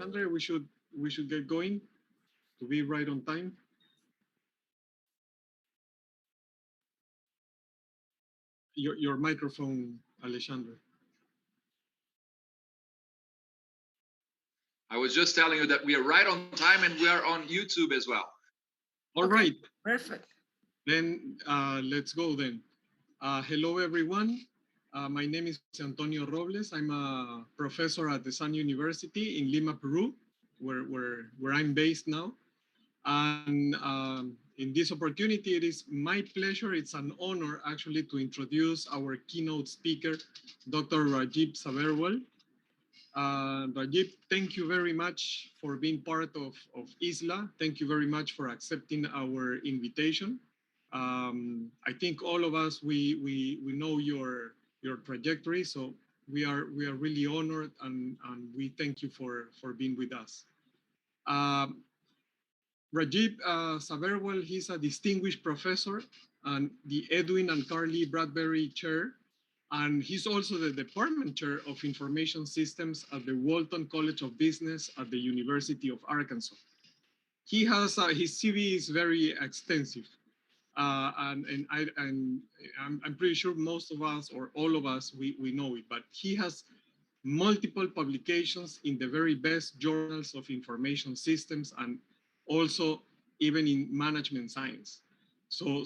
Alexandre, we should get going to be right on time. Your microphone, Alexandre. I was just telling you that we are right on time and we are on YouTube as well. All right. Perfect. Then let's go then. Hello, everyone. My name is Antonio Robles. I'm a professor at the Sun University in Lima, Peru, where I'm based now. And in this opportunity, it is my pleasure, it's an honor actually to introduce our keynote speaker, Dr. Rajiv Sabherwal. Rajiv, thank you very much for being part of ISLA. Thank you very much for accepting our invitation. I think all of us, we know your trajectory, so we are really honored and we thank you for being with us. Rajiv Sabherwal, he's a distinguished professor and the Edwin and Carly Bradbury Chair, and he's also the Department Chair of Information Systems at the Walton College of Business at the University of Arkansas. He has, his CV is very extensive, and I'm pretty sure most of us or all of us, we know it, but he has multiple publications in the very best journals of information systems and also even in management science. So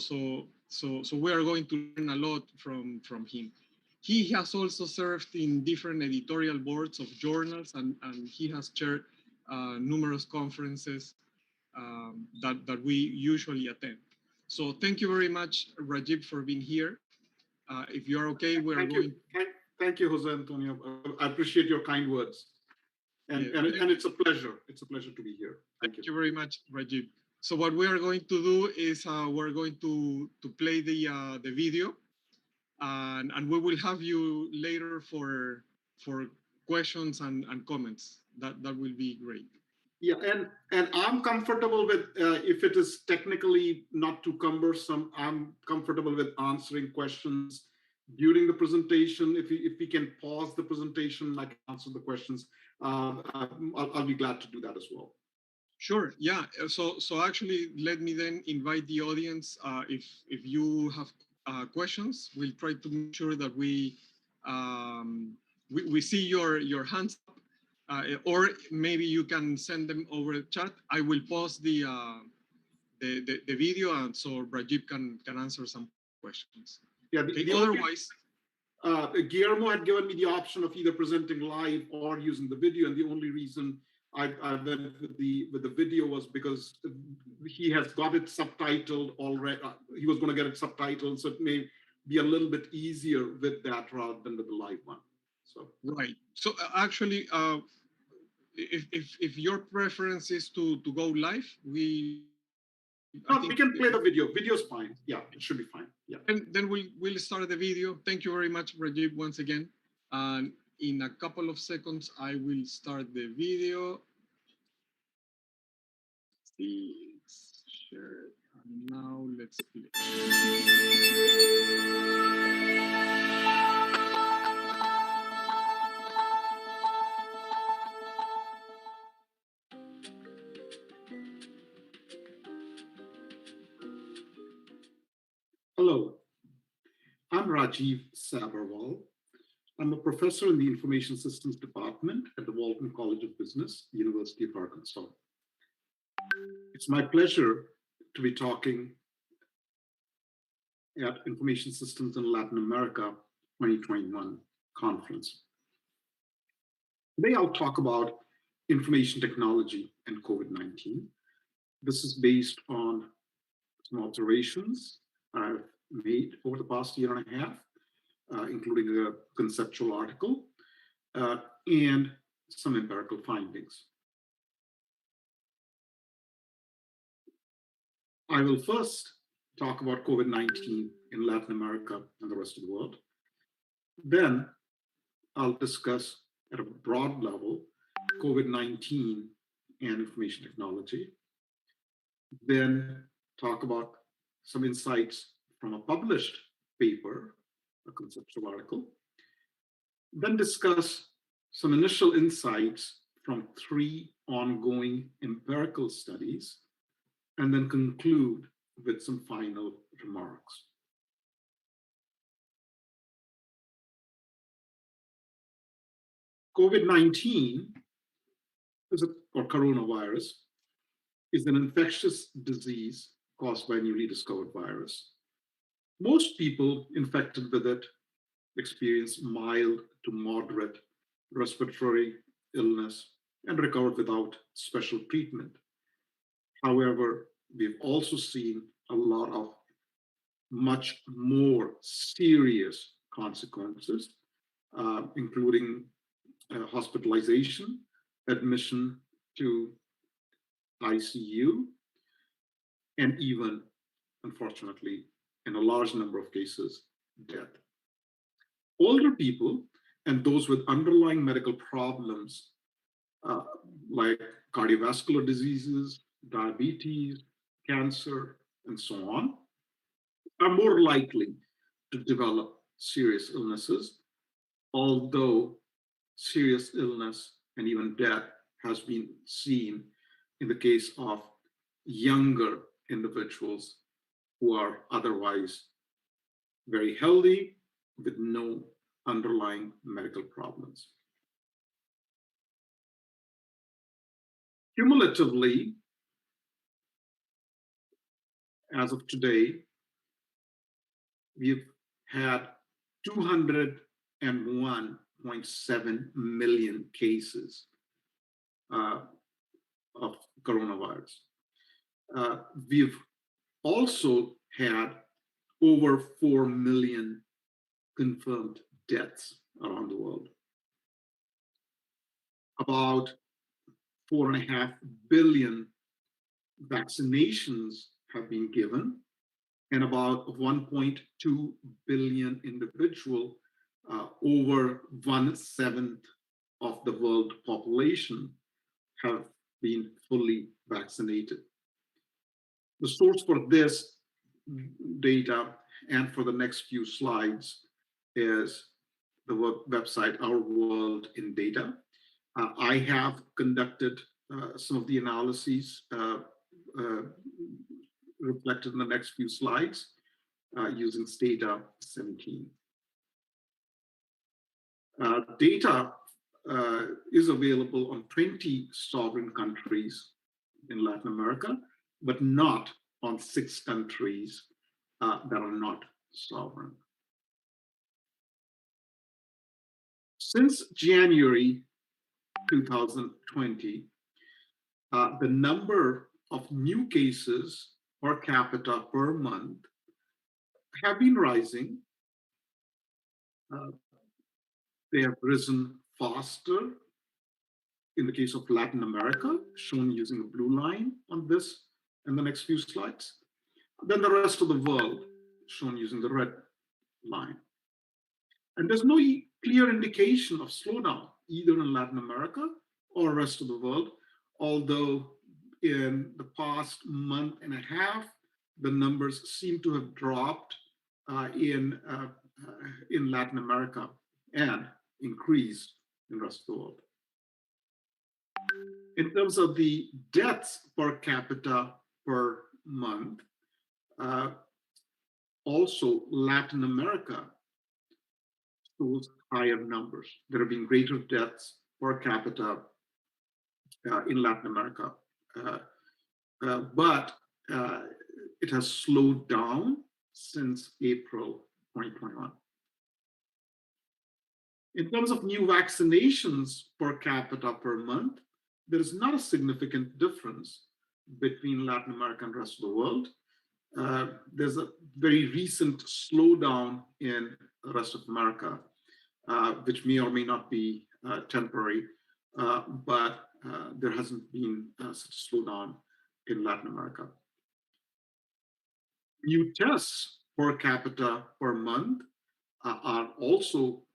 we are going to learn a lot from him. He has also served in different editorial boards of journals and he has chaired numerous conferences that we usually attend. So thank you very much, Rajiv, for being here. If you are okay, we are going. Thank you, Jose Antonio. I appreciate your kind words. And it's a pleasure. It's a pleasure to be here. Thank you very much, Rajiv. So what we are going to do is we're going to play the video, and we will have you later for questions and comments. That will be great. Yeah, and I'm comfortable with if it is technically not too cumbersome. I'm comfortable with answering questions during the presentation. If we can pause the presentation, I can answer the questions. I'll be glad to do that as well. Sure. Yeah. So actually, let me then invite the audience. If you have questions, we'll try to make sure that we see your hands up, or maybe you can send them over the chat. I will pause the video, and so Rajiv can answer some questions. Yeah. Otherwise. Guillermo had given me the option of either presenting live or using the video, and the only reason I went with the video was because he has got it subtitled already. He was going to get it subtitled, so it may be a little bit easier with that rather than with the live one. So right. So actually, if your preference is to go live, we can play the video. Video's fine. Yeah, it should be fine. Yeah. And then we'll start the video. Thank you very much, Rajiv, once again. And in a couple of seconds, I will start the video. See, it's shared. And now let's play. Hello, I'm Rajiv Sabherwal. I'm a professor in the Information Systems Department at the Walton College of Business, University of Arkansas. It's my pleasure to be talking at Information Systems in Latin America 2021 conference. Today I'll talk about information technology and COVID-19. This is based on some observations I've made over the past year and a half, including a conceptual article and some empirical findings. I will first talk about COVID-19 in Latin America and the rest of the world. Then I'll discuss at a broad level COVID-19 and information technology. Then talk about some insights from a published paper, a conceptual article. Then discuss some initial insights from 3 ongoing empirical studies and then conclude with some final remarks. COVID-19 or coronavirus is an infectious disease caused by a newly discovered virus. Most people infected with it experience mild to moderate respiratory illness and recovered without special treatment. However, we've also seen a lot of much more serious consequences, including hospitalization, admission to ICU, and even, unfortunately, in a large number of cases, death. Older people and those with underlying medical problems like cardiovascular diseases, diabetes, cancer, and so on, are more likely to develop serious illnesses, although serious illness and even death has been seen in the case of younger individuals who are otherwise very healthy with no underlying medical problems. Cumulatively, as of today, we've had 201.7 million cases of coronavirus. We've also had over 4 million confirmed deaths around the world. About 4.5 billion vaccinations have been given, and about 1.2 billion individual, over 1/7 of the world population, have been fully vaccinated. The source for this data and for the next few slides is the website Our World in Data. I have conducted some of the analyses reflected in the next few slides using Stata 17. Data is available on 20 sovereign countries in Latin America, but not on 6 countries that are not sovereign. Since January 2020, the number of new cases per capita per month have been rising. They have risen faster in the case of Latin America, shown using a blue line on this and the next few slides, than the rest of the world, shown using the red line. And there's no clear indication of slowdown, either in Latin America or rest of the world, although in the past month and a half, the numbers seem to have dropped in Latin America and increased in the rest of the world. In terms of the deaths per capita per month, also Latin America shows higher numbers. There have been greater deaths per capita in Latin America, but it has slowed down since April 2021. In terms of new vaccinations per capita per month, there is not a significant difference between Latin America and the rest of the world. There's a very recent slowdown in the rest of America, which may or may not be temporary, but there hasn't been such a slowdown in Latin America. New tests per capita per month are also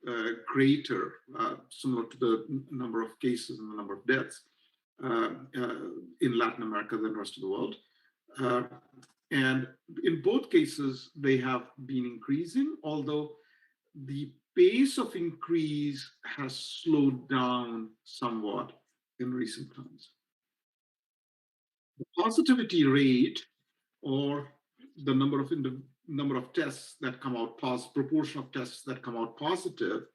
greater, similar to the number of cases and the number of deaths in Latin America than the rest of the world. And in both cases, they have been increasing, although the pace of increase has slowed down somewhat in recent times. The positivity rate, or the number of tests that come out positive, proportion of tests that come out positive,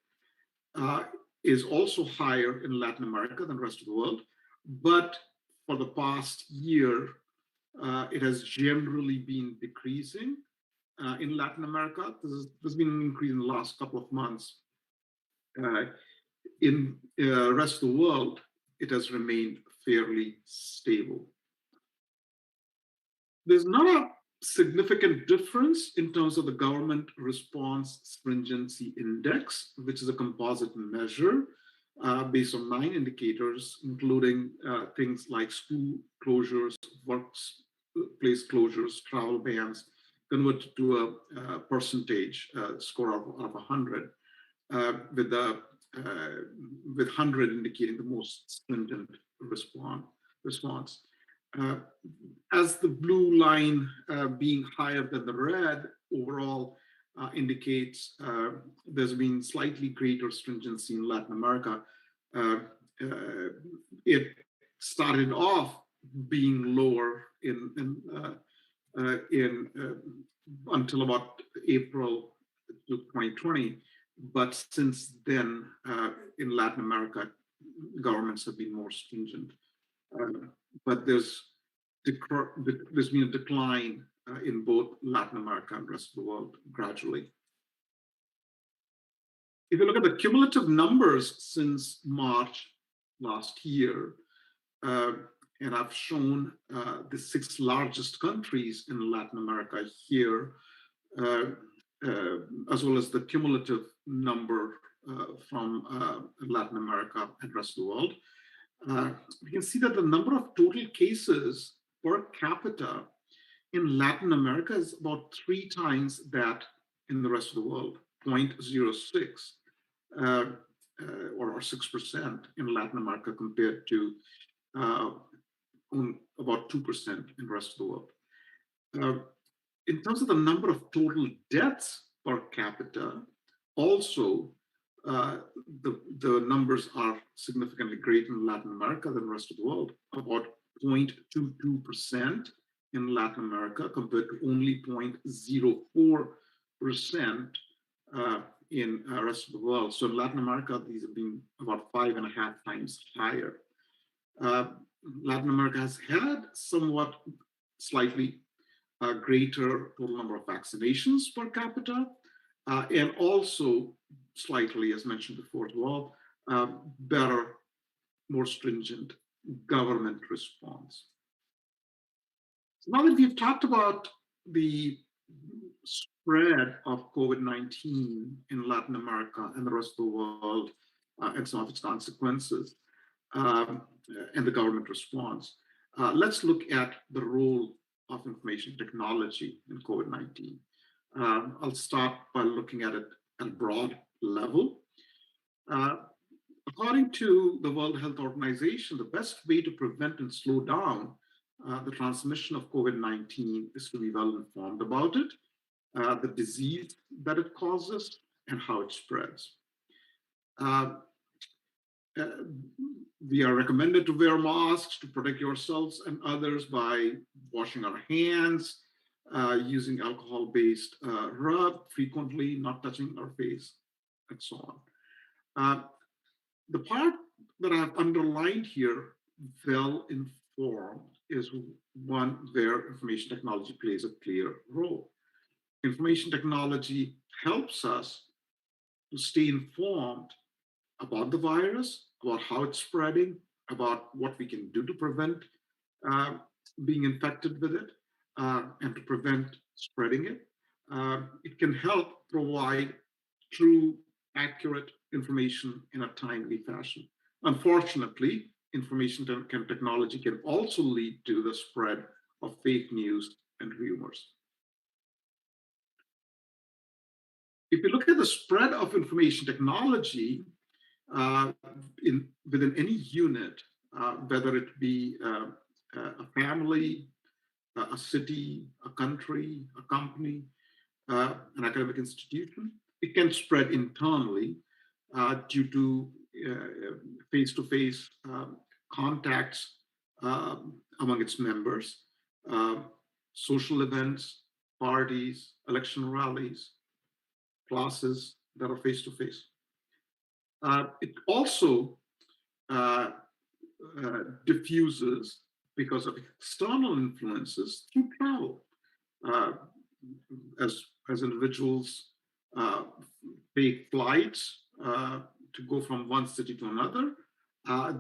is also higher in Latin America than the rest of the world. But for the past year, it has generally been decreasing. In Latin America, there's been an increase in the last couple of months. In the rest of the world, it has remained fairly stable. There's not a significant difference in terms of the government response stringency index, which is a composite measure based on 9 indicators, including things like school closures, workplace closures, travel bans, converted to a percentage score of 100, with 100 indicating the most stringent response. As the blue line being higher than the red overall indicates there's been slightly greater stringency in Latin America. It started off being lower until about April 2020, but since then in Latin America, governments have been more stringent. But there's been a decline in both Latin America and the rest of the world gradually. If you look at the cumulative numbers since March last year, and I've shown the 6 largest countries in Latin America here, as well as the cumulative number from Latin America and the rest of the world. We can see that the number of total cases per capita in Latin America is about 3 times that in the rest of the world, 0.06 or 6% in Latin America compared to about 2% in the rest of the world. In terms of the number of total deaths per capita, also the numbers are significantly greater in Latin America than the rest of the world, about 0.22% in Latin America compared to only 0.04% in the rest of the world. So in Latin America, these have been about 5.5 times higher. Latin America has had somewhat slightly greater total number of vaccinations per capita, and also slightly, as mentioned before as well, better, more stringent government response. So now that we've talked about the spread of COVID-19 in Latin America and the rest of the world and some of its consequences and the government response, let's look at the role of information technology in COVID-19. I'll start by looking at it at a broad level. According to the World Health Organization, the best way to prevent and slow down the transmission of COVID-19 is to be well informed about it, the disease that it causes, and how it spreads. We are recommended to wear masks to protect yourselves and others by washing our hands, using alcohol-based rub frequently, not touching our face, and so on. The part that I've underlined here, well informed, is one where information technology plays a clear role. Information technology helps us to stay informed about the virus, about how it's spreading, about what we can do to prevent being infected with it, and to prevent spreading it. It can help provide true, accurate information in a timely fashion. Unfortunately, information technology can also lead to the spread of fake news and rumors. If you look at the spread of information technology within any unit, whether it be a family, a city, a country, a company, an academic institution, it can spread internally due to face-to-face contacts among its members, uh, social events, parties, election rallies, classes that are face-to-face. It also uh, diffuses because of external influences through travel. Uh, as individuals take flights to go from one city to another,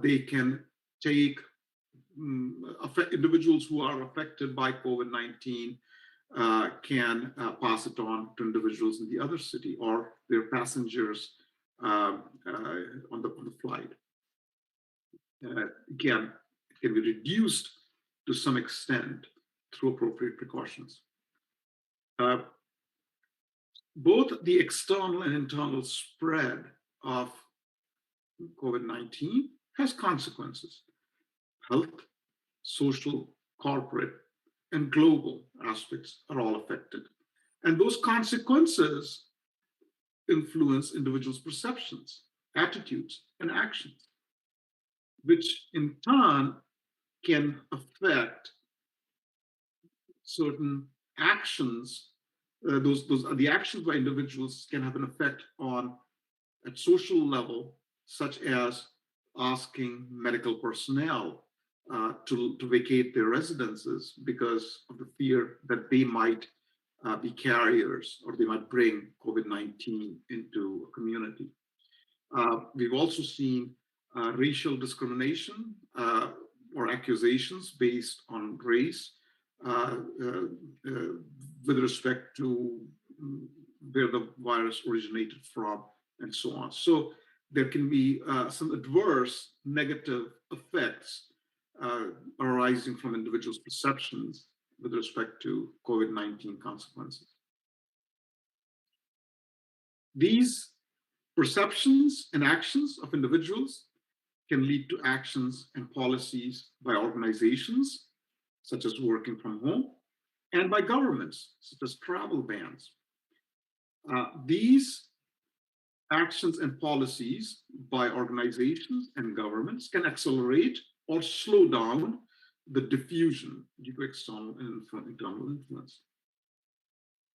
they can take individuals who are affected by COVID-19 can pass it on to individuals in the other city or their passengers on the flight. Again, it can be reduced to some extent through appropriate precautions. Both the external and internal spread of COVID-19 has consequences. Health, social, corporate, and global aspects are all affected. And those consequences influence individuals' perceptions, attitudes, and actions, which in turn can affect certain actions. The actions by individuals can have an effect on at social level, such as asking medical personnel to vacate their residences because of the fear that they might be carriers or they might bring COVID-19 into a community. We've also seen racial discrimination or accusations based on race with respect to where the virus originated from and so on. So there can be some adverse negative effects arising from individuals' perceptions with respect to COVID-19 consequences. These perceptions and actions of individuals can lead to actions and policies by organizations, such as working from home, and by governments, such as travel bans. These actions and policies by organizations and governments can accelerate or slow down the diffusion due to external and internal influence.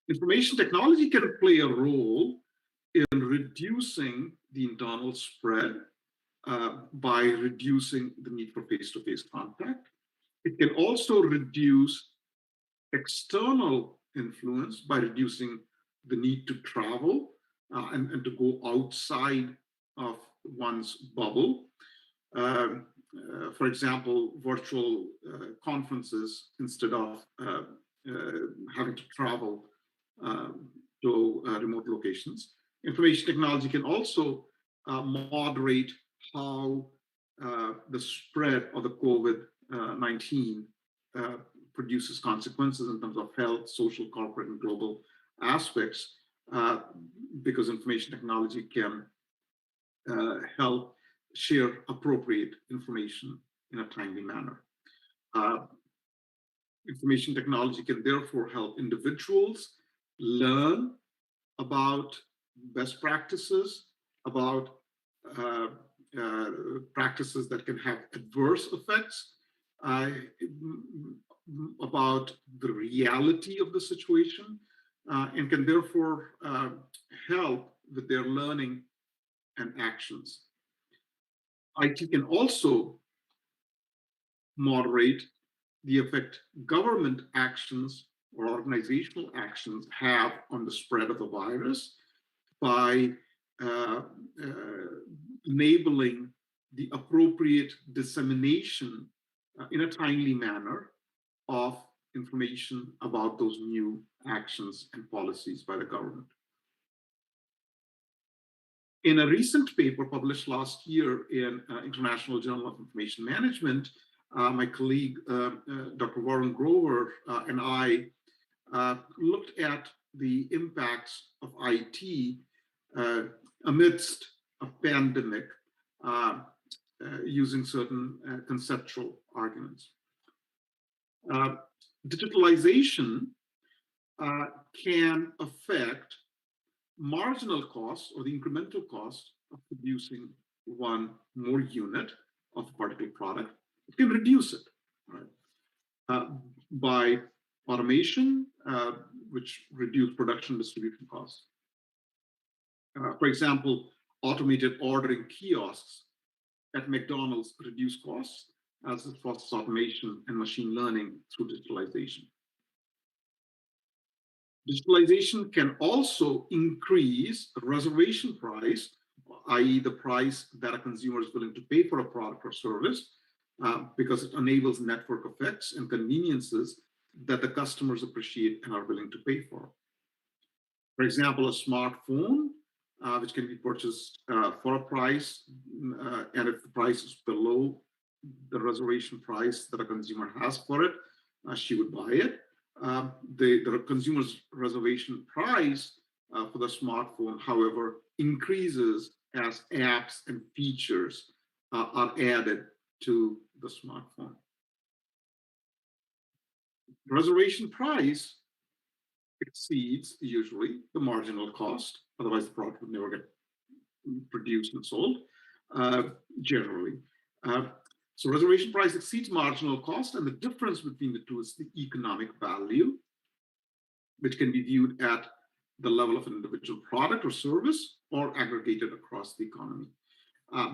Information technology can play a role in reducing the internal spread by reducing the need for face-to-face contact. It can also reduce external influence by reducing the need to travel and to go outside of one's bubble. For example, virtual conferences instead of having to travel to remote locations. Information technology can also moderate how the spread of the COVID-19 produces consequences in terms of health, social, corporate, and global aspects, because information technology can help share appropriate information in a timely manner. Information technology can therefore help individuals learn about best practices, about practices that can have adverse effects, about the reality of the situation, and can therefore help with their learning and actions. IT can also moderate the effect government actions or organizational actions have on the spread of the virus by enabling the appropriate dissemination in a timely manner of information about those new actions and policies by the government. In a recent paper published last year in International Journal of Information Management, my colleague, Dr. Warren Grover, and I looked at the impacts of IT amidst a pandemic using certain conceptual arguments. Digitalization can affect marginal costs or the incremental cost of producing one more unit of a particular product, it can reduce it, right? By automation, which reduce production distribution costs. For example, automated ordering kiosks at McDonald's reduce costs as the process automation and machine learning through digitalization. Digitalization can also increase the reservation price, i.e. the price that a consumer is willing to pay for a product or service, because it enables network effects and conveniences that the customers appreciate and are willing to pay for. For example, a smartphone, which can be purchased for a price, and if the price is below the reservation price that a consumer has for it, she would buy it. The consumer's reservation price for the smartphone, however, increases as apps and features are added to the smartphone. Reservation price exceeds usually the marginal cost, otherwise the product would never get produced and sold, generally. So reservation price exceeds marginal cost, and the difference between the two is the economic value, which can be viewed at the level of an individual product or service or aggregated across the economy.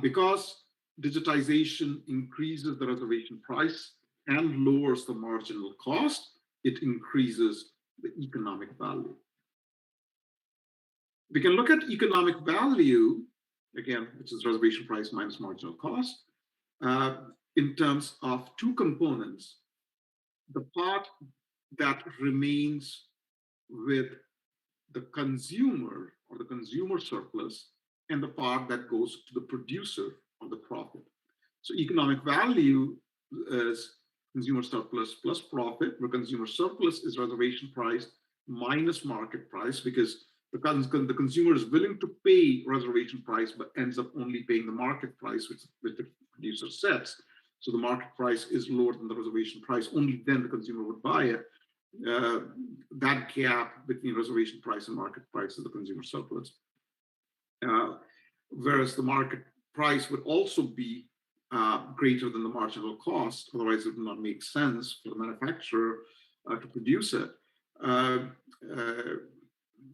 Because digitization increases the reservation price and lowers the marginal cost, it increases the economic value. We can look at economic value, again, which is reservation price minus marginal cost, in terms of two components. The part that remains with the consumer or the consumer surplus, and the part that goes to the producer of the profit. So economic value is consumer surplus plus profit, where consumer surplus is reservation price minus market price, because the consumer is willing to pay reservation price, but ends up only paying the market price, which the producer sets. So the market price is lower than the reservation price, only then the consumer would buy it. That gap between reservation price and market price is the consumer surplus. Whereas the market price would also be greater than the marginal cost, otherwise it would not make sense for the manufacturer to produce it,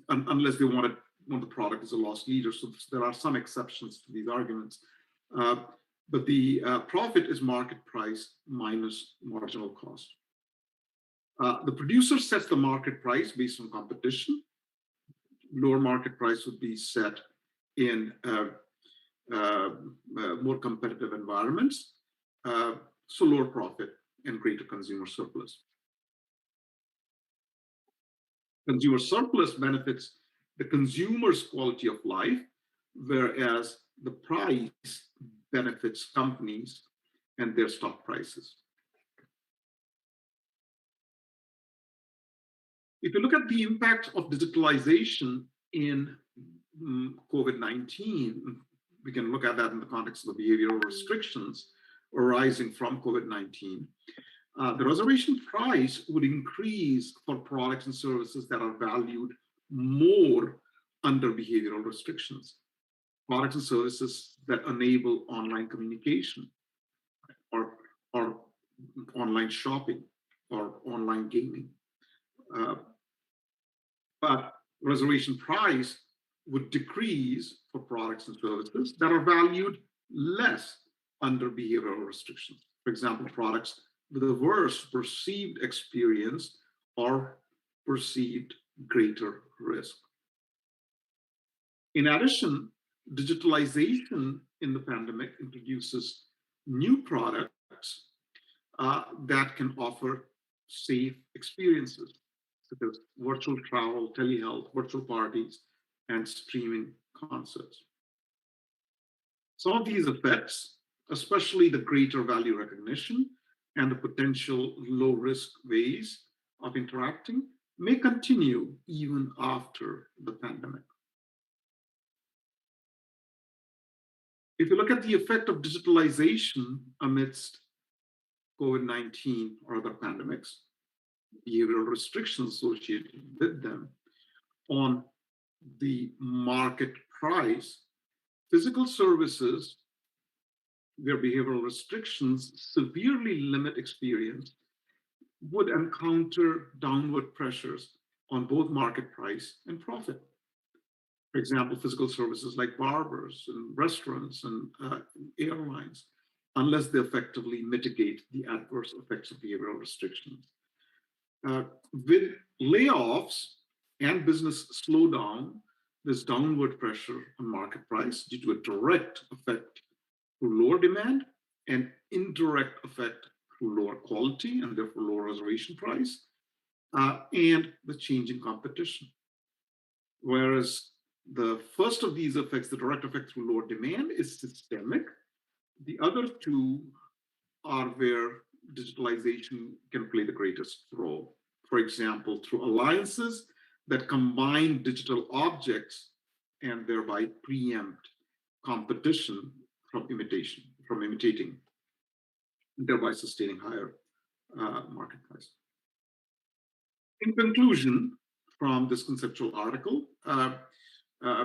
unless they want the product as a loss leader. So there are some exceptions to these arguments. But the profit is market price minus marginal cost. The producer sets the market price based on competition. Lower market price would be set in more competitive environments, so lower profit and greater consumer surplus. Consumer surplus benefits the consumer's quality of life, whereas the price benefits companies and their stock prices. If you look at the impact of digitalization in COVID-19, we can look at that in the context of the behavioral restrictions arising from COVID-19. The reservation price would increase for products and services that are valued more under behavioral restrictions. Products and services that enable online communication, or online shopping, or online gaming. But reservation price would decrease for products and services that are valued less under behavioral restrictions. For example, products with a worse perceived experience or perceived greater risk. In addition, digitalization in the pandemic introduces new products that can offer safe experiences, such as virtual travel, telehealth, virtual parties, and streaming concerts. Some of these effects, especially the greater value recognition and the potential low-risk ways of interacting, may continue even after the pandemic. If you look at the effect of digitalization amidst COVID-19 or other pandemics, behavioral restrictions associated with them on the market price, physical services where behavioral restrictions severely limit experience would encounter downward pressures on both market price and profit. For example, physical services like barbers and restaurants and airlines, unless they effectively mitigate the adverse effects of behavioral restrictions. With layoffs and business slowdown, there's downward pressure on market price due to a direct effect through lower demand and indirect effect through lower quality and therefore lower reservation price, and the change in competition. Whereas the first of these effects, the direct effect through lower demand, is systemic. The other two are where digitalization can play the greatest role. For example, through alliances that combine digital objects and thereby preempt competition from imitating, thereby sustaining higher market price. In conclusion, from this conceptual article,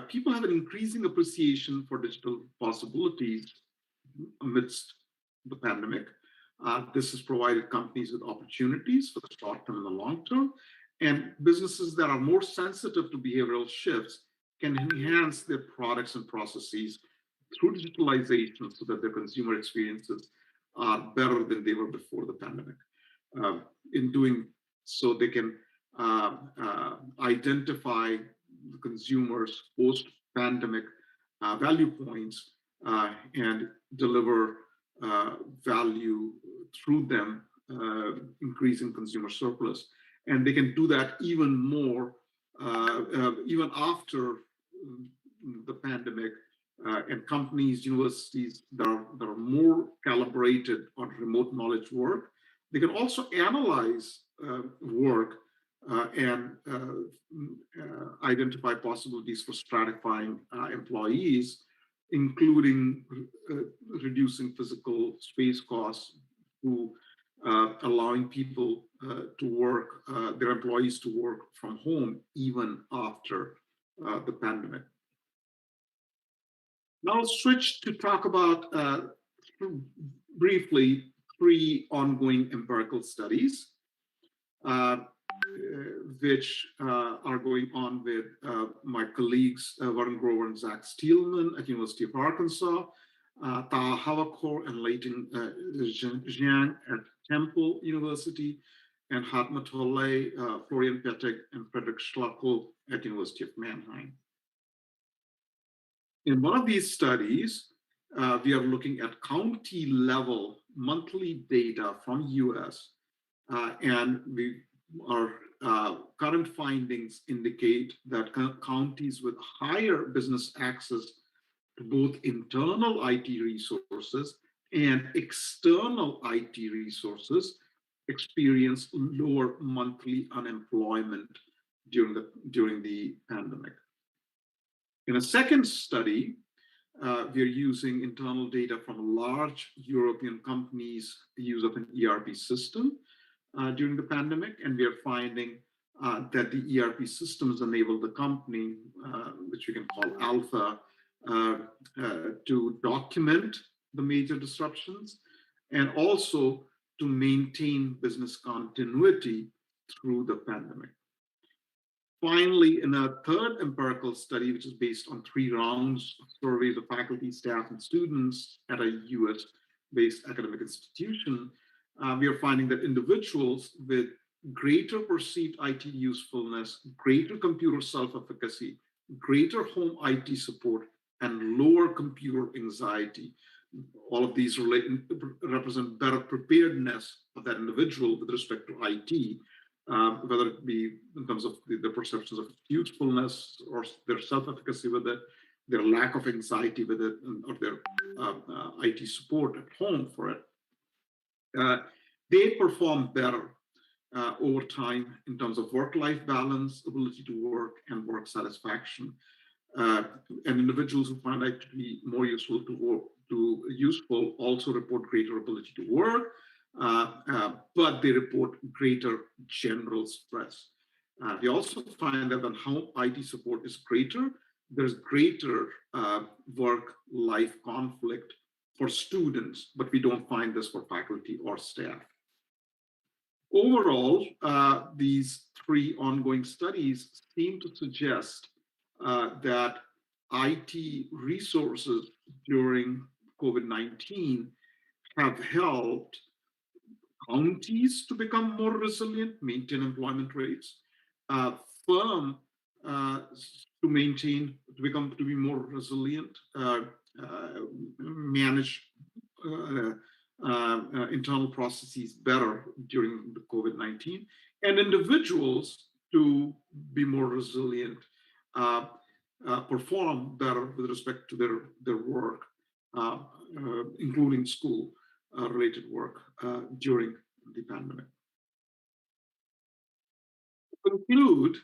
people have an increasing appreciation for digital possibilities amidst the pandemic. This has provided companies with opportunities for the short term and the long term, and businesses that are more sensitive to behavioral shifts can enhance their products and processes through digitalization so that their consumer experiences are better than they were before the pandemic. In doing so, they can identify the consumers' post-pandemic value points and deliver value through them, increasing consumer surplus. And they can do that even more, even after the pandemic, and companies, universities that are more calibrated on remote knowledge work. They can also analyze work and identify possibilities for stratifying employees, including reducing physical space costs, through allowing people to work, their employees to work from home even after the pandemic. Now I'll switch to talk about briefly 3 ongoing empirical studies, which are going on with my colleagues, Varun Grover and Zach Steelman at University of Arkansas, Taha Havakor and Leighton Jiang at Temple University, and Hatma Tolle, Florian Pettig, and Frederick Schlackel at University of Mannheim. In one of these studies, we are looking at county level monthly data from US, and our current findings indicate that counties with higher business access to both internal IT resources and external IT resources experience lower monthly unemployment during the pandemic. In a second study, we are using internal data from large European companies' use of an ERP system during the pandemic, and we are finding that the ERP systems enable the company, which we can call Alpha, to document the major disruptions and also to maintain business continuity through the pandemic. Finally, in a third empirical study, which is based on 3 rounds of surveys of faculty, staff, and students at a US-based academic institution, we are finding that individuals with greater perceived IT usefulness, greater computer self-efficacy, greater home IT support, and lower computer anxiety, all of these represent better preparedness of that individual with respect to IT, whether it be in terms of the perceptions of usefulness or their self-efficacy with it, their lack of anxiety with it, or their IT support at home for it. They perform better over time in terms of work-life balance, ability to work, and work satisfaction. And individuals who find IT to be more useful useful also report greater ability to work, but they report greater general stress. We also find that when how IT support is greater, there's greater work-life conflict for students, but we don't find this for faculty or staff. Overall, these three ongoing studies seem to suggest that IT resources during COVID-19 have helped counties to become more resilient, maintain employment rates, firm to be more resilient, manage internal processes better during the COVID-19, and individuals to be more resilient, perform better with respect to their work, including school related work during the pandemic. To conclude,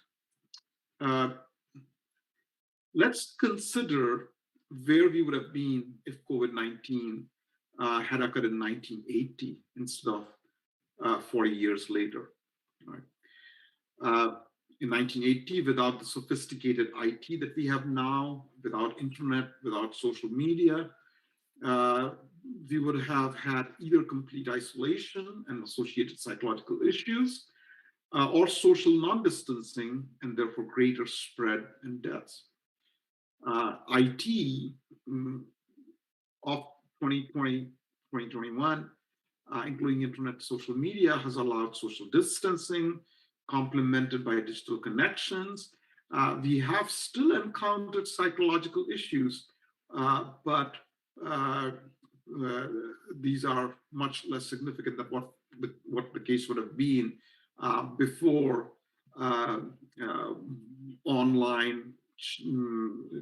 let's consider where we would have been if COVID-19 had occurred in 1980 instead of 40 years later. Right? In 1980, without the sophisticated IT that we have now, without internet, without social media, we would have had either complete isolation and associated psychological issues, or social non-distancing and therefore greater spread and deaths. IT of 2020, 2021, including internet, social media, has allowed social distancing, complemented by digital connections. We have still encountered psychological issues, but these are much less significant than what the case would have been before online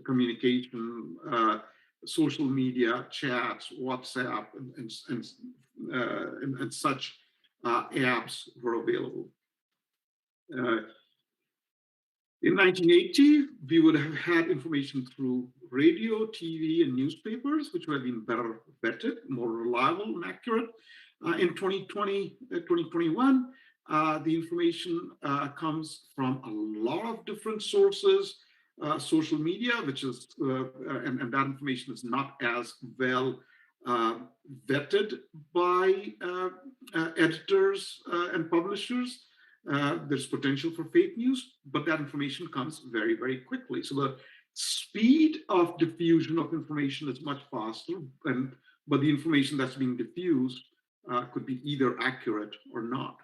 communication, social media, chats, WhatsApp, and such apps were available. In 1980, we would have had information through radio, TV, and newspapers, which would have been better vetted, more reliable and accurate. In 2020, 2021, the information comes from a lot of different sources. Social media, which is, and that information is not as well vetted by editors and publishers. There's potential for fake news, but that information comes very, very quickly. So the speed of diffusion of information is much faster, but the information that's being diffused could be either accurate or not.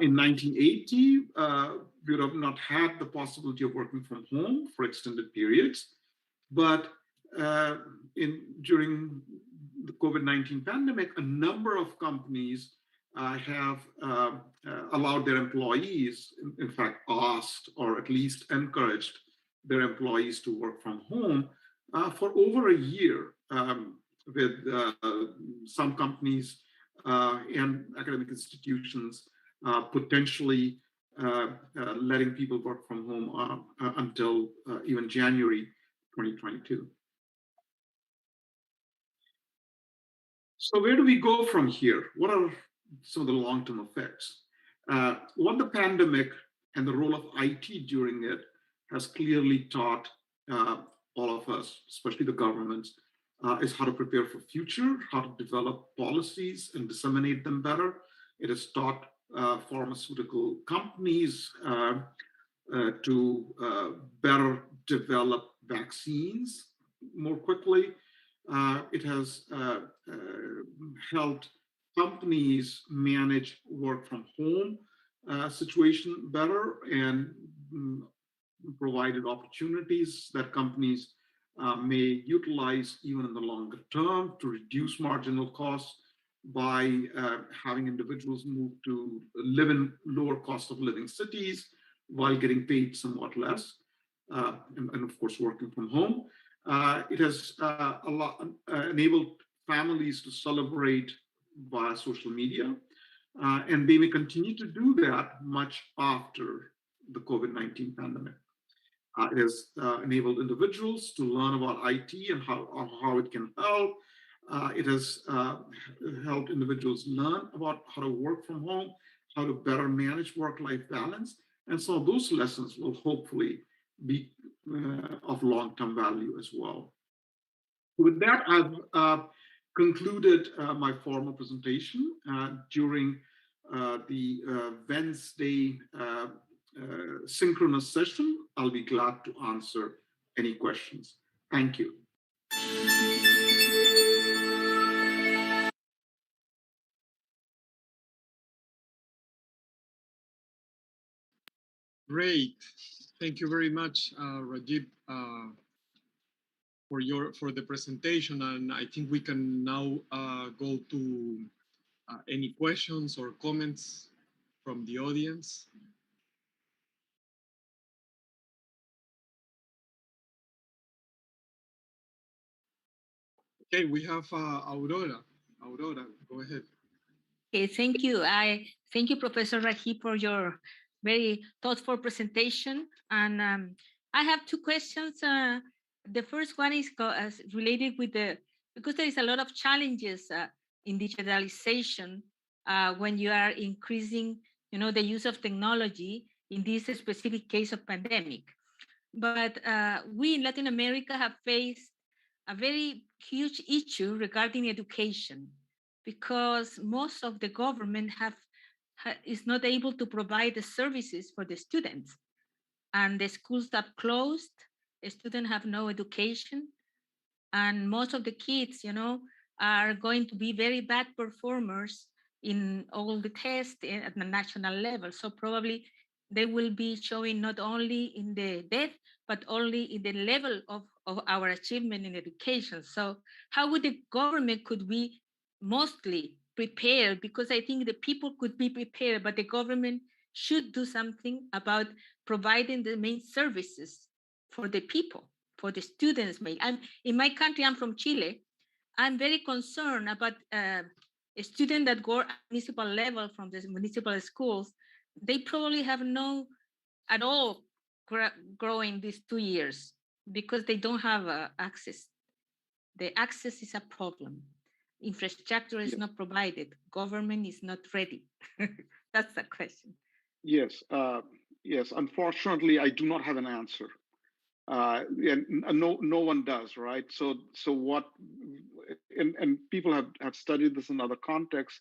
In 1980, we would have not had the possibility of working from home for extended periods, but during the COVID-19 pandemic, a number of companies have allowed their employees, in fact, asked or at least encouraged their employees to work from home for over a year, with some companies and academic institutions potentially letting people work from home until even January 2022. So where do we go from here? What are some of the long-term effects? What the pandemic and the role of IT during it has clearly taught all of us, especially the governments, is how to prepare for future, how to develop policies and disseminate them better. It has taught pharmaceutical companies to better develop vaccines more quickly. It has helped companies manage work from home situation better and provided opportunities that companies may utilize even in the longer term to reduce marginal costs by having individuals move to live in lower cost of living cities while getting paid somewhat less, and of course working from home. It has enabled families to celebrate via social media, and they may continue to do that much after the COVID-19 pandemic. It has enabled individuals to learn about IT and how it can help. It has helped individuals learn about how to work from home, how to better manage work-life balance. And so those lessons will hopefully be of long-term value as well. With that, I've concluded my formal presentation. During the Wednesday synchronous session, I'll be glad to answer any questions. Thank you. Great. Thank you very much, Rajiv, for the presentation. And I think we can now go to any questions or comments from the audience. Okay, we have Aurora. Aurora, go ahead. Okay, thank you. I thank you, Professor Rajiv, for your very thoughtful presentation. And I have two questions. The first one is related with because there is a lot of challenges in digitalization when you are increasing, the use of technology in this specific case of pandemic. But we in Latin America have faced a very huge issue regarding education because most of the government is not able to provide the services for the students, and the schools have closed. The students have no education, and most of the kids, are going to be very bad performers in all the tests at the national level. So probably they will be showing not only in the depth, but only in the level of our achievement in education. So how would the government could be mostly prepared? Because I think the people could be prepared, but the government should do something about providing the main services for the people, for the students. In my country, I'm from Chile. I'm very concerned about a student that go at municipal level from the municipal schools. They probably have no at all growing these 2 years because they don't have access. The access is a problem. Infrastructure is not provided. Government is not ready. That's the question. Yes, yes. Unfortunately, I do not have an answer. And no one does, right? So what? And people have studied this in other contexts.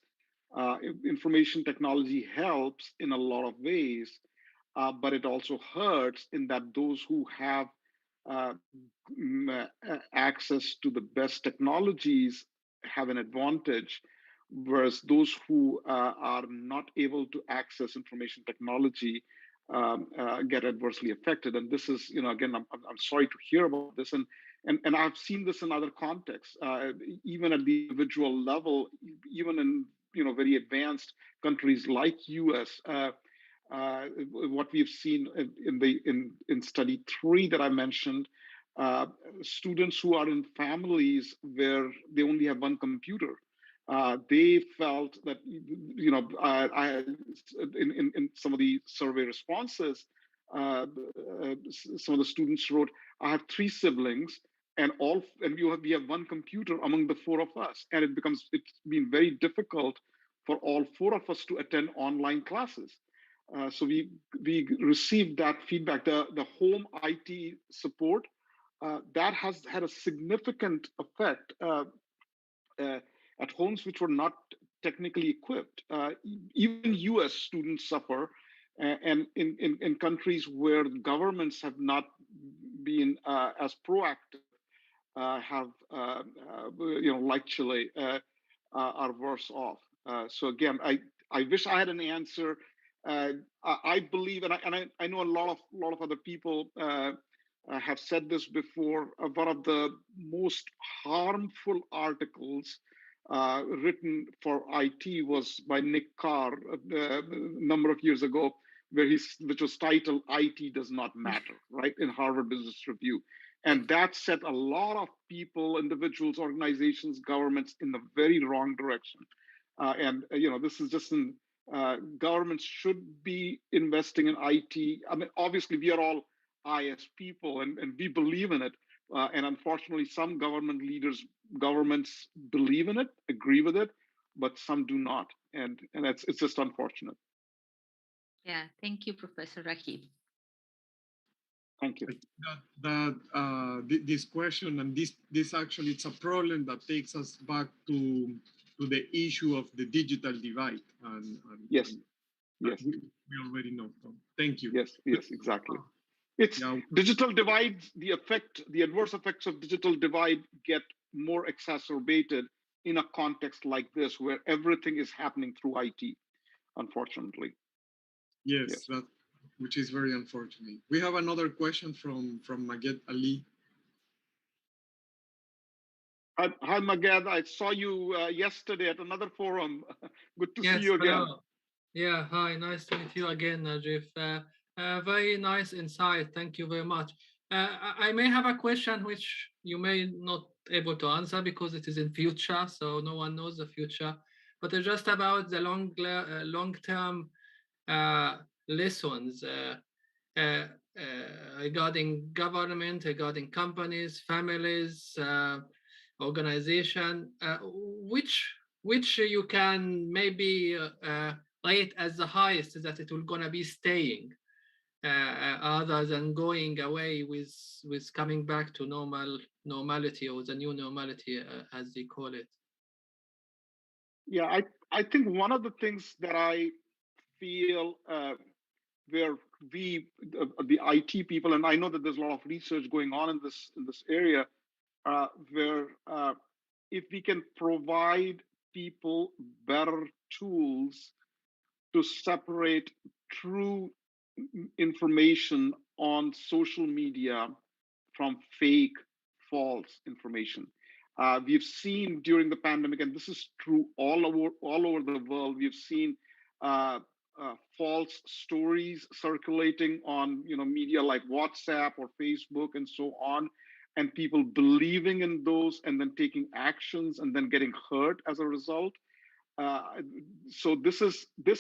Information technology helps in a lot of ways, but it also hurts in that those who have uh, access to the best technologies have an advantage, whereas those who are not able to access information technology get adversely affected. And this is, again, I'm sorry to hear about this, and I've seen this in other contexts, even at the individual level, even in very advanced countries like U.S. What we've seen in study 3 that I mentioned, students who are in families where they only have one computer, they felt that in some of the survey responses, some of the students wrote, "I have 3 siblings, and we have one computer among the 4 of us, and it's been very difficult for all 4 of us to attend online classes." So we received that feedback. The home IT support that has had a significant effect at homes which were not technically equipped. Even U.S. students suffer, and in countries where governments have not been as proactive, have like Chile, are worse off. So again, I wish I had an answer. I believe, and I know a lot of other people have said this before. One of the most harmful articles written for IT was by Nick Carr a number of years ago, which was titled "IT Does Not Matter," right, in Harvard Business Review. And that set a lot of people, individuals, organizations, governments in the very wrong direction. This is just governments should be investing in IT. I mean, obviously, we are all IS people, and we believe in it. And unfortunately, some governments believe in it, agree with it, but some do not, and it's just unfortunate. Yeah, thank you, Professor Rajiv. Thank you. This question and this actually, it's a problem that takes us back to the issue of the digital divide. Yes. And Yes. we already know, Tom. Thank you. Yes. Yes. Exactly. It's Yeah. digital divides. The adverse effects of digital divide get more exacerbated in a context like this, where everything is happening through IT, unfortunately. Yes, that, which is very unfortunate. We have another question from Maged Ali. Hi, Maged. I saw you yesterday at another forum. Good to see Yes, you again. hello. Yeah, hi, nice to meet you again, Rajiv. Very nice insight. Thank you very much. I may have a question which you may not able to answer because it is in future, so no one knows the future. But it's just about the long-term lessons regarding government, regarding companies, families, organization, which you can maybe rate as the highest that it will gonna be staying, other than going away with coming back to normality or the new normality, as they call it. Yeah, I think one of the things that I feel where the IT people, and I know that there's a lot of research going on in this area, where if we can provide people better tools to separate true information on social media from fake, false information. We've seen during the pandemic, and this is true all over the world. We've seen false stories circulating on media like WhatsApp or Facebook and so on, and people believing in those and then taking actions and then getting hurt as a result. Uh, so this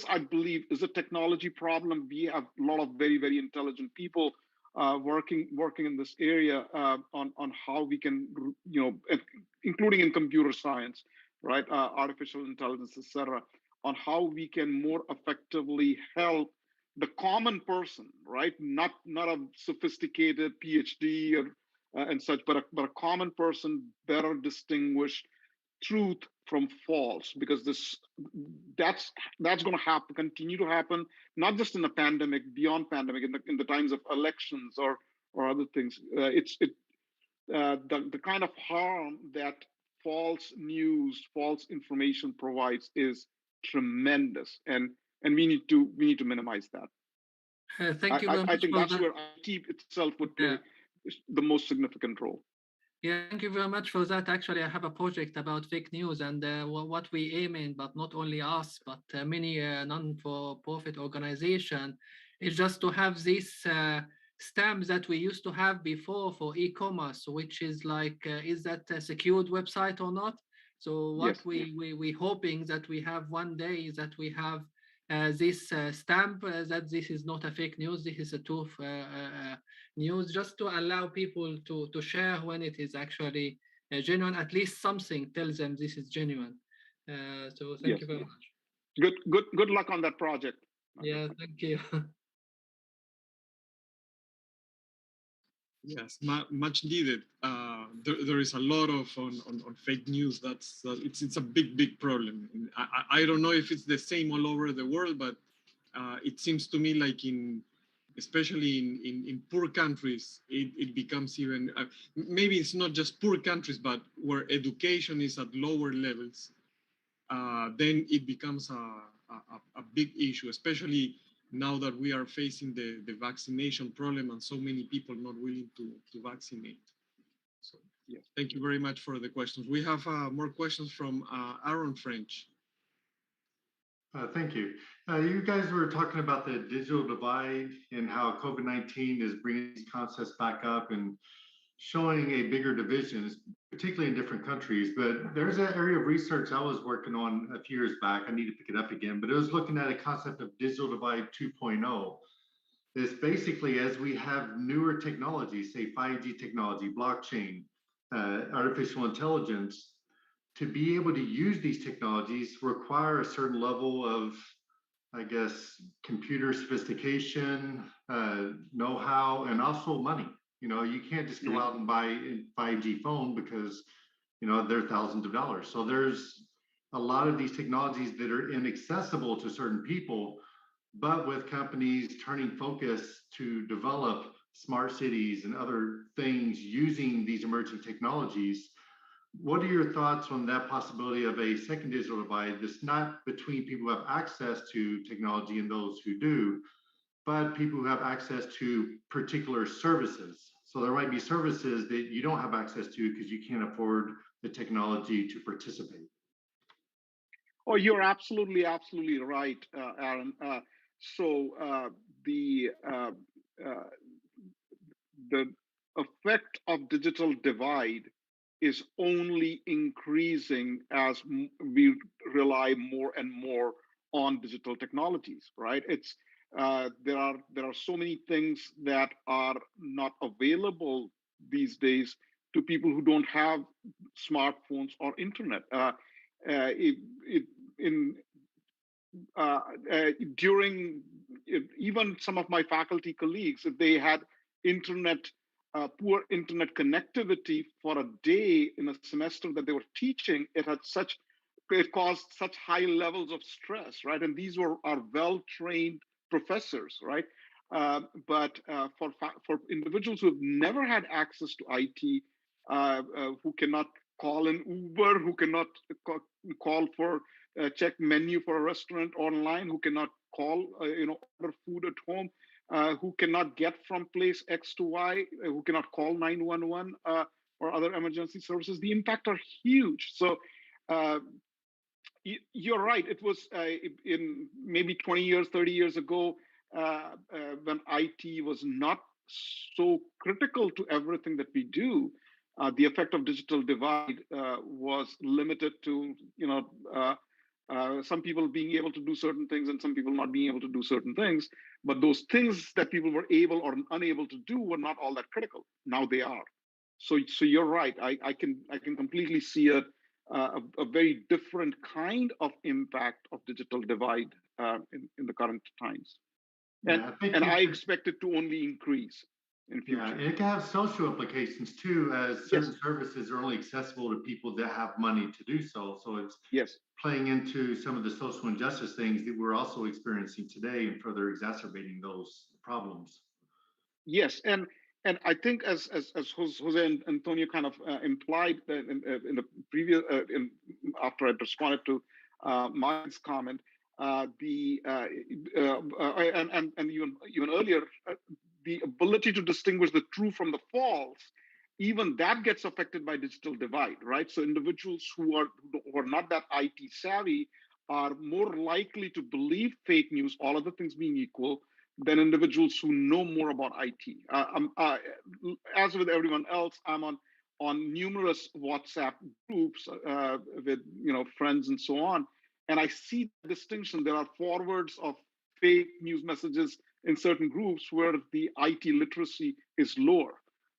I believe is a technology problem. We have a lot of very intelligent people working in this area on how we can, including in computer science, right, artificial intelligence, etc., on how we can more effectively help the common person, right, not a sophisticated PhD or and such, but a common person better distinguish truth from false, because that's going to happen, continue to happen, not just in the pandemic, beyond pandemic, in the times of elections or other things. The kind of harm that false news, false information provides is tremendous, and we need to minimize that. Thank you very much I think for that's that. where IT itself would play the most significant role. Yeah, thank you very much for that. Actually, I have a project about fake news, and what we aim in, but not only us, but many non-for-profit organization, is just to have these stamps that we used to have before for e-commerce, which is like, is that a secured website or not? So what Yes. we hoping that we have one day is that we have this stamp that this is not a fake news, this is a true news, just to allow people to share when it is actually genuine. At least something tells them this is genuine. So thank you very much. Good luck on that project. Yeah, thank you. Yes, much needed. There is a lot of on fake news. That's it's a big problem. I don't know if it's the same all over the world, but it seems to me like especially in poor countries, it becomes even, maybe it's not just poor countries, but where education is at lower levels, then it becomes a big issue, especially now that we are facing the vaccination problem and so many people not willing to vaccinate. So yes. Thank you very much for the questions. We have more questions from Aaron French. Thank you. You guys were talking about the digital divide and how COVID-19 is bringing these concepts back up and showing a bigger division, particularly in different countries. But there's an area of research I was working on a few years back. I need to pick it up again, but it was looking at a concept of digital divide 2.0. It's basically, as we have newer technologies, say 5G technology, blockchain, artificial intelligence, to be able to use these technologies require a certain level of I guess, computer sophistication, know-how, and also money. You know, you can't just go out and buy a 5G phone because, you know, they're thousands of dollars. So there's a lot of these technologies that are inaccessible to certain people, but with companies turning focus to develop smart cities and other things using these emerging technologies, what are your thoughts on that possibility of a second digital divide that's not between people who have access to technology and those who do, but people who have access to particular services? So there might be services that you don't have access to because you can't afford the technology to participate. Oh, you're absolutely right, Aaron. So uh, the effect of digital divide is only increasing as we rely more and more on digital technologies, right? It's there are so many things that are not available these days to people who don't have smartphones or internet. It, in uh, During even some of my faculty colleagues, if they had internet poor internet connectivity for a day in a semester that they were teaching, it caused such high levels of stress, right? And these were our well-trained professors, right? For individuals who have never had access to IT, who cannot call an Uber, who cannot call for check menu for a restaurant online, who cannot call order food at home, who cannot get from place X to Y, who cannot call 911 or other emergency services, the impact are huge. So uh, you're right. It was in maybe 20 years, 30 years ago, when IT was not so critical to everything that we do. The effect of digital divide was limited to, some people being able to do certain things and some people not being able to do certain things. But those things that people were able or unable to do were not all that critical. Now they are. So you're right. I can completely see a very different kind of impact of digital divide in the current times, and Yeah, I think and I expect it to only increase in yeah, future. and it can have social implications too, as Yes, certain services are only accessible to people that have money to do so. So it's yes, playing into some of the social injustice things that we're also experiencing today and further exacerbating those problems. yes, and I think as Jose and Antonio kind of implied in the previous after I responded to Mike's comment, the and even earlier, the ability to distinguish the true from the false, even that gets affected by digital divide, right? So individuals who are not that IT savvy are more likely to believe fake news, all other things being equal, than individuals who know more about IT. As with everyone else, I'm on numerous WhatsApp groups with friends and so on, and I see the distinction. There are forwards of fake news messages in certain groups where the IT literacy is lower,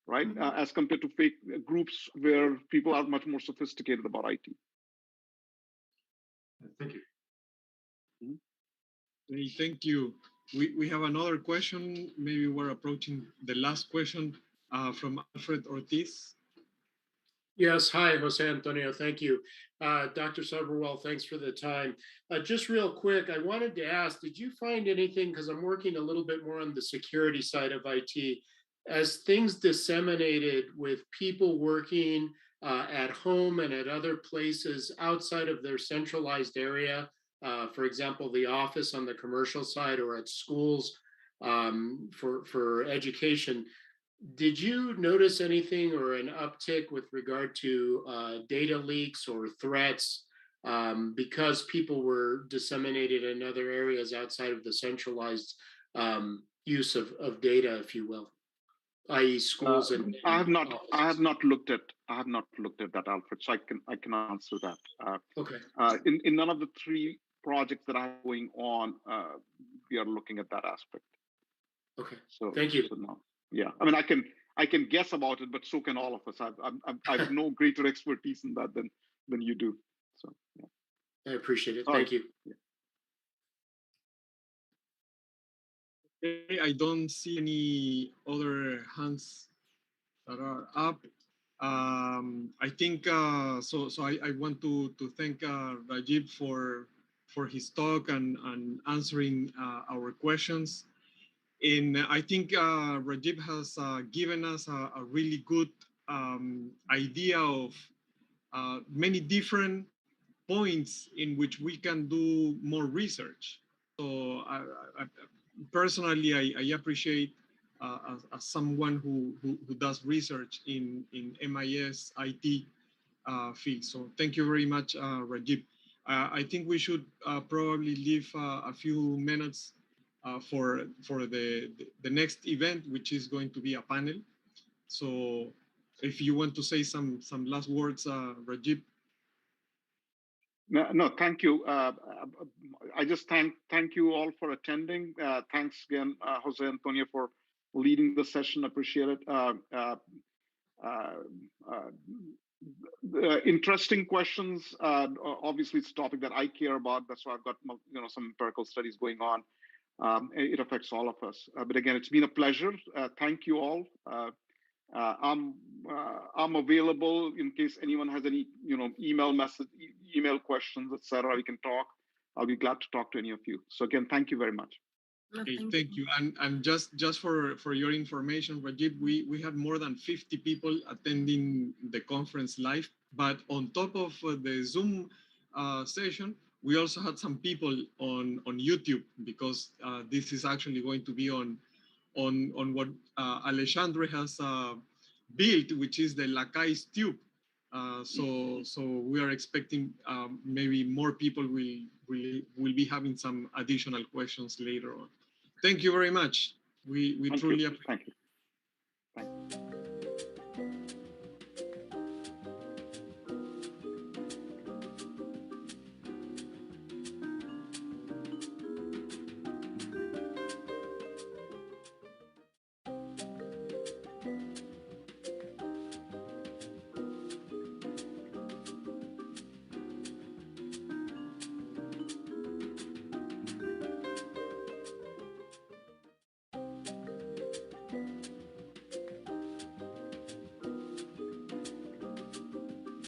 right, as compared to fake groups where people are much more sophisticated about IT. Thank you. Hey, thank you. We have another question. Maybe we're approaching the last question from Alfred Ortiz. Yes, hi, Jose Antonio. Thank you. Dr. Sabherwal, thanks for the time. Just real quick, I wanted to ask, did you find anything, because I'm working a little bit more on the security side of IT, as things disseminated with people working at home and at other places outside of their centralized area, for example, the office on the commercial side or at schools for education, did you notice anything or an uptick with regard to data leaks or threats because people were disseminated in other areas outside of the centralized use of data, if you will, i.e., schools and I have offices? not looked at that, Alfred. So I can answer that. Okay. In none of the three projects that I have going on, we are looking at that aspect. Okay. So Thank you. So no. Yeah, I mean, I can guess about it, but so can all of us. I have no greater expertise in that than you do. So yeah. I appreciate it. All Thank right. you. Yeah. Okay, I don't see any other hands that are up. I think so. I want to thank Rajiv for his talk and answering our questions. And I think Rajiv has given us a really good idea of many different points in which we can do more research. So I, personally, I appreciate as someone who does research in MIS IT field. So thank you very much, Rajiv. I think we should probably leave a few minutes for the next event, which is going to be a panel. So if you want to say some last words, Rajiv. No, thank you. I just thank you all for attending. Thanks again, Jose Antonio, for leading the session. Appreciate it. Interesting questions. Obviously, it's a topic that I care about. That's why I've got some empirical studies going on. It affects all of us. But again, it's been a pleasure. Thank you all. I'm available in case anyone has any email message, email questions, etc. We can talk. I'll be glad to talk to any of you. So again, thank you very much. Okay, thank you. And just for your information, Rajiv, we had more than 50 people attending the conference live. But on top of the Zoom session, we also had some people on YouTube, because this is actually going to be on what Alexandre has built, which is the Lacai's tube. So we are expecting maybe more people will be having some additional questions later on. Thank you very much. We truly appreciate it. Thank you.